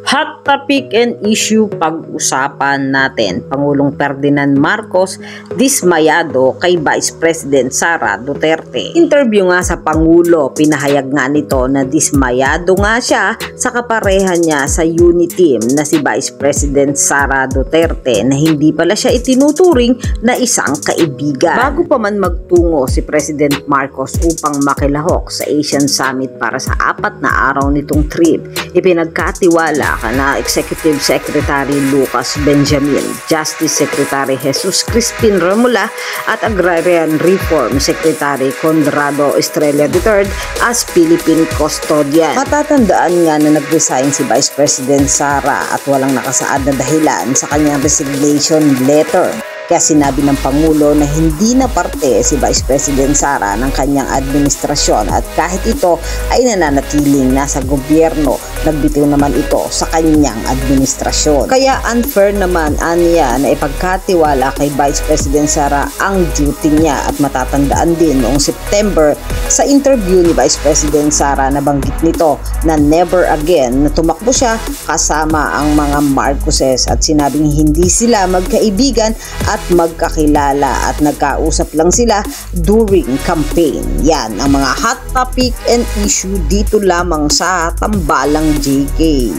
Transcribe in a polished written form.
Hot topic and issue pag-usapan natin. Pangulong Ferdinand Marcos dismayado kay Vice President Sara Duterte. Interview nga sa Pangulo, pinahayag nga nito na dismayado nga siya sa kaparehan niya sa unit team na si Vice President Sara Duterte na hindi pala siya itinuturing na isang kaibigan. Bago pa man magtungo si President Marcos upang makilahok sa Asian Summit para sa 4 na araw nitong trip, ipinagkatiwala na Executive Secretary Lucas Benjamin, Justice Secretary Jesus Crispin Romula at Agrarian Reform Secretary Conrado Estrella III as Philippine Custodian. Matatandaan nga na nag-resign si Vice President Sara at walang nakasaad na dahilan sa kanyang resignation letter. Kaya sinabi ng Pangulo na hindi na parte si Vice President Sara ng kanyang administrasyon at kahit ito ay nananatiling nasa gobyerno, nagbitiw naman ito sa kanyang administrasyon. Kaya unfair naman aniya na ipagkatiwala kay Vice President Sara ang duty niya at matatandaan din noong September sa interview ni Vice President Sara na banggit nito na never again na tumakbo siya kasama ang mga Marcoses at sinabing hindi sila magkaibigan at magkakilala at nagkausap lang sila during campaign. Yan ang mga hot topic and issue dito lamang sa Tambalang JK.